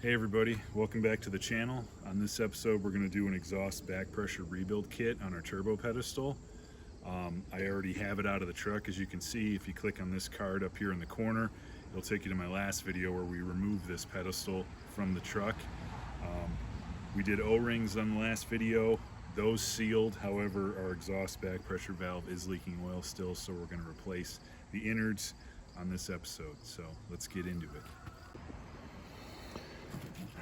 Hey everybody, welcome back to the channel. On this episode we're going to do an exhaust back pressure rebuild kit on our turbo pedestal. I already have it out of the truck. As you can see, if you click on this card up here in the corner, it'll take you to my last video where we removed this pedestal from the truck. We did O-rings on the last video. Those sealed, however our exhaust back pressure valve is leaking oil still, so we're going to replace the innards on this episode. So let's get into it.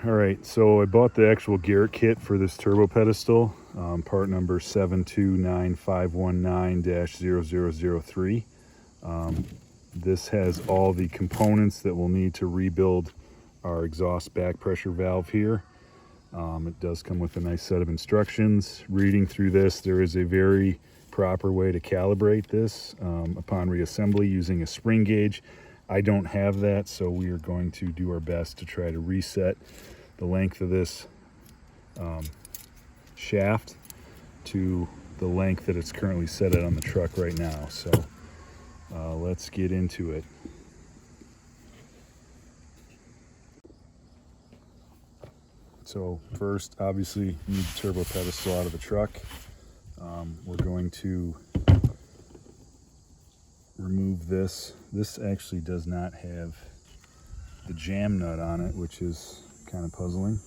Alright, so I bought the actual Garret kit for this turbo pedestal, part number 729519-0003. This has all the components that we'll need to rebuild our exhaust back pressure valve here. It does come with a nice set of instructions. Reading through this, there is a very proper way to calibrate this upon reassembly using a spring gauge. I don't have that, so we are going to do our best to try to reset the length of this shaft to the length that it's currently set at on the truck right now. So let's get into it. So first, obviously, you need the turbo pedestal out of the truck. We're going to remove this. This actually does not have the jam nut on it, which is kind of puzzling,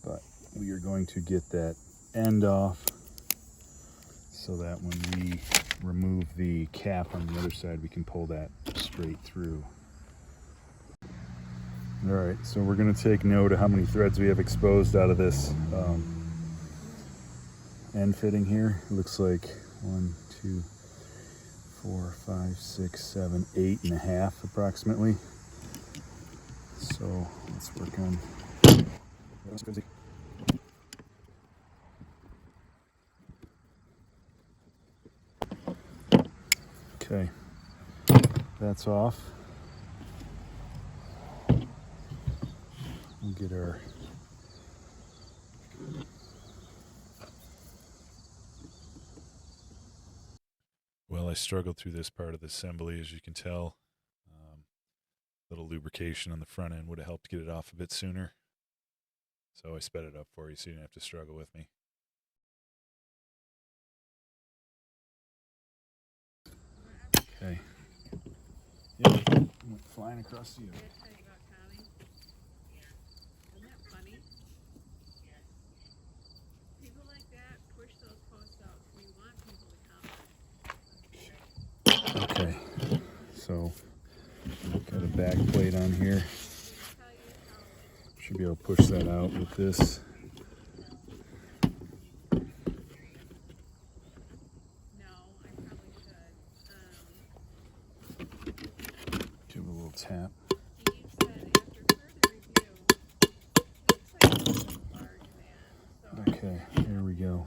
but we are going to get that end off so that when we remove the cap on the other side, we can pull that straight through. All right, so we're going to take note of how many threads we have exposed out of this end fitting here. It looks like 1, 2, 4, 5, 6, 7, 8.5 approximately. So let's work on. Okay, that's off. We'll get our I struggled through this part of the assembly, as you can tell. Little lubrication on the front end would have helped get it off a bit sooner. So I sped it up for you so you didn't have to struggle with me. Okay. Yeah, went flying across the yard. Isn't that funny? People like that push those posts out. We want people to comment. Okay, so got a back plate on here. Should be able to push that out with this. No, I probably should. Give it a little tap. He said after further review, looks like it's a large man. So Okay, here we go.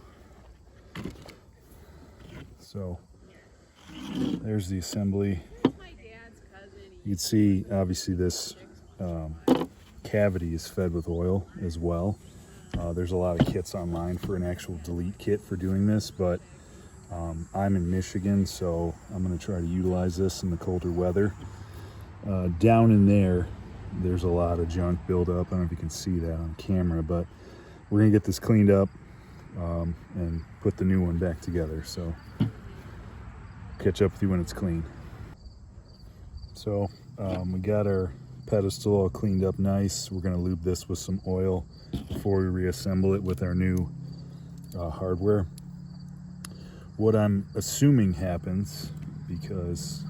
So there's the assembly. my dad's cousin. You can see, obviously, this cavity is fed with oil as well. There's a lot of kits online for an actual delete kit for doing this, but I'm in Michigan, so I'm going to try to utilize this in the colder weather. Down in there, there's a lot of junk buildup. I don't know if you can see that on camera, but we're going to get this cleaned up and put the new one back together. So catch up with you when it's clean. So we got our pedestal all cleaned up nice. We're going to lube this with some oil before we reassemble it with our new hardware. What I'm assuming happens, because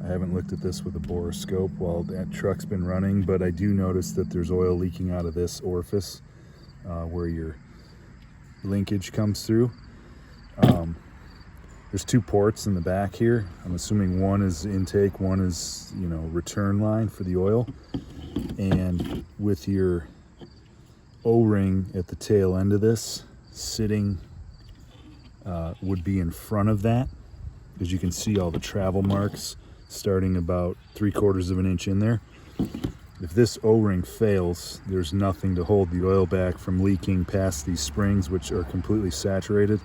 I haven't looked at this with a borescope while that truck's been running, but I do notice that there's oil leaking out of this orifice where your linkage comes through. There's two ports in the back here. I'm assuming one is intake, one is, return line for the oil. And with your O-ring at the tail end of this, sitting would be in front of that. As you can see, all the travel marks starting about 3/4 of an inch in there. If this O-ring fails, there's nothing to hold the oil back from leaking past these springs, which are completely saturated,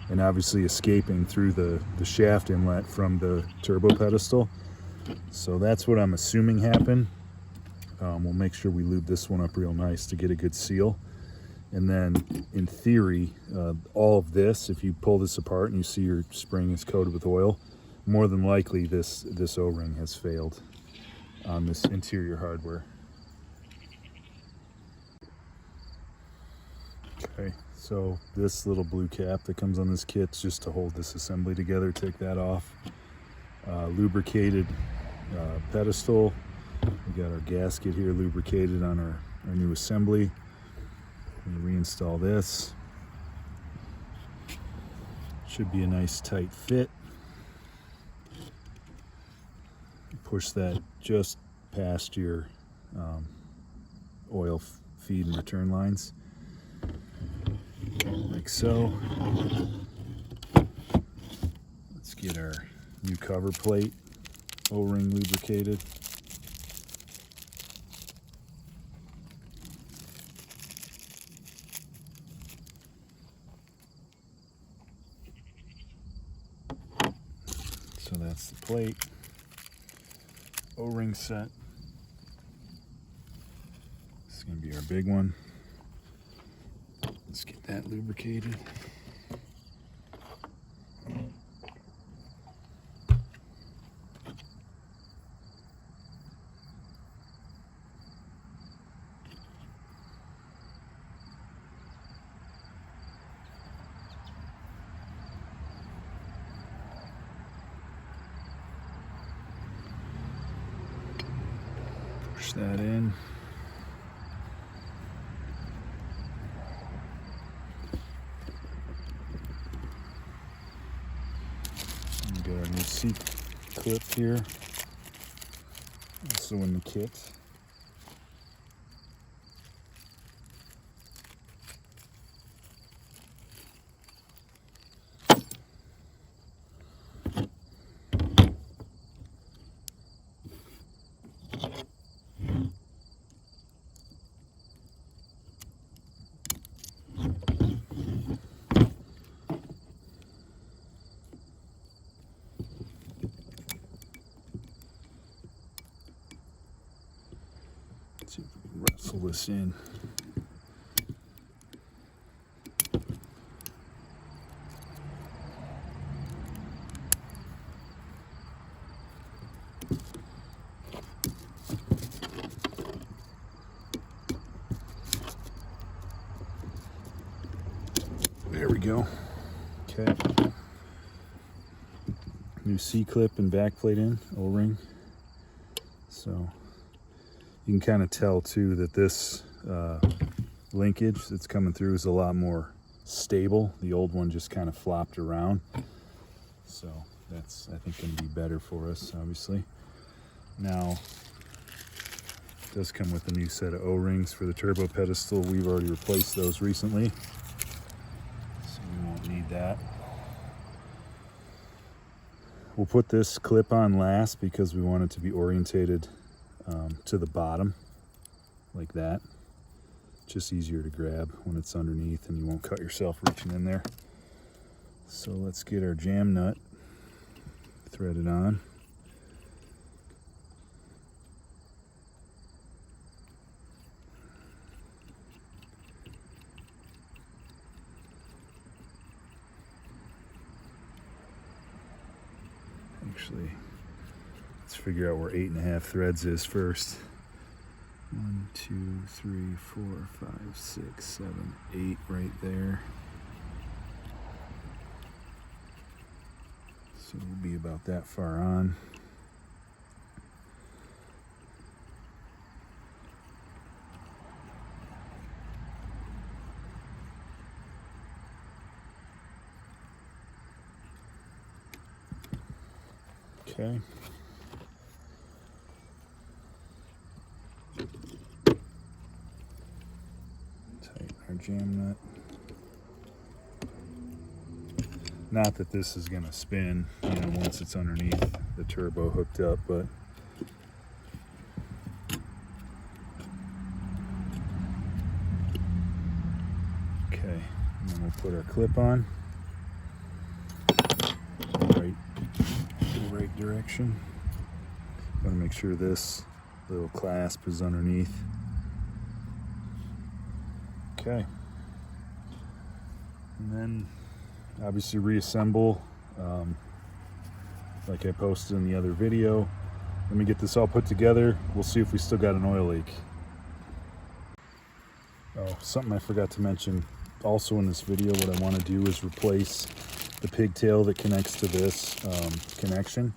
and obviously escaping through the shaft inlet from the turbo pedestal. So that's what I'm assuming happened. We'll make sure we lube this one up real nice to get a good seal. And then in theory, all of this, if you pull this apart and you see your spring is coated with oil, more than likely this O-ring has failed on this interior hardware. Okay, so this little blue cap that comes on this kit is just to hold this assembly together. Take that off. Lubricated pedestal. We got our gasket here lubricated on our new assembly. We reinstall this. Should be a nice tight fit. Push that just past your oil feed and return lines, like so. Let's get our new cover plate O-ring lubricated. So that's the plate. O-ring set. This is going to be our big one. Let's get that lubricated. Push that in. We got our new seat clip here, also in the kit. See if we can wrestle this in. There we go. Okay. New C-clip and backplate in, O-ring. So you can kind of tell too that this linkage that's coming through is a lot more stable. The old one just kind of flopped around. So that's, I think, going to be better for us, obviously. Now, it does come with a new set of O-rings for the turbo pedestal. We've already replaced those recently, so we won't need that. We'll put this clip on last because we want it to be orientated to the bottom, like that. Just easier to grab when it's underneath and you won't cut yourself reaching in there. So let's get our jam nut threaded on. Actually, let's figure out where 8.5 threads is first. 1, 2, 3, 4, 5, 6, 7, 8 right there. So we'll be about that far on. Okay. Tighten our jam nut. Not that this is going to spin, once it's underneath the turbo hooked up, but okay. And then we'll put our clip on. Right direction. Want to make sure this Little clasp is underneath. Okay. And then obviously reassemble, like I posted in the other video. Let me get this all put together. We'll see if we still got an oil leak. Oh, something I forgot to mention. Also in this video, what I want to do is replace the pigtail that connects to this connection.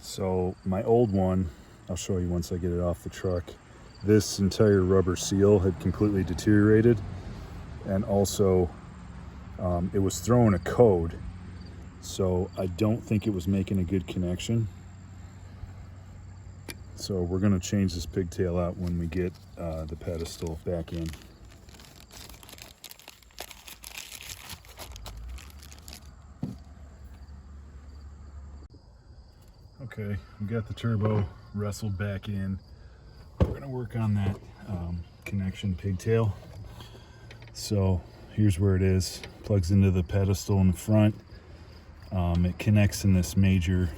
So my old one, I'll show you once I get it off the truck. This entire rubber seal had completely deteriorated, and also it was throwing a code, so I don't think it was making a good connection. So we're going to change this pigtail out when we get the pedestal back in. Okay, we got the turbo wrestled back in. We're going to work on that connection pigtail. So here's where it is. Plugs into the pedestal in the front. It connects in this major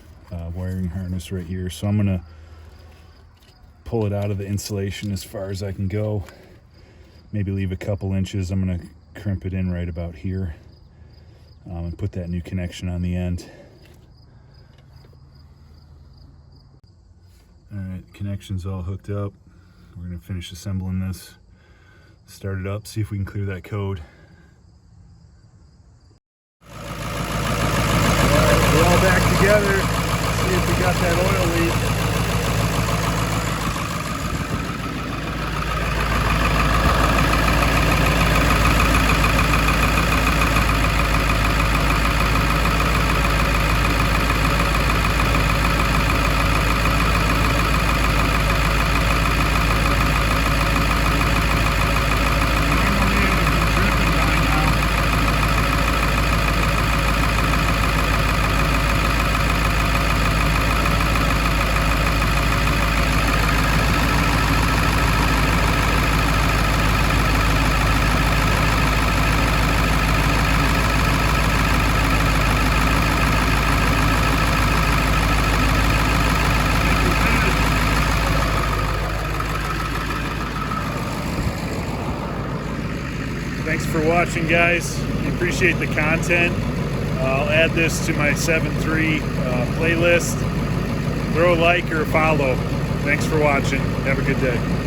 wiring harness right here. So I'm going to pull it out of the insulation as far as I can go. Maybe leave a couple inches. I'm going to crimp it in right about here and put that new connection on the end. Alright, connection's all hooked up. We're going to finish assembling this. Start it up, see if we can clear that code. Alright, we're all back together. See if we got that oil leak. Thanks for watching, guys. I appreciate the content. I'll add this to my 7.3 playlist. Throw a like or a follow. Thanks for watching. Have a good day.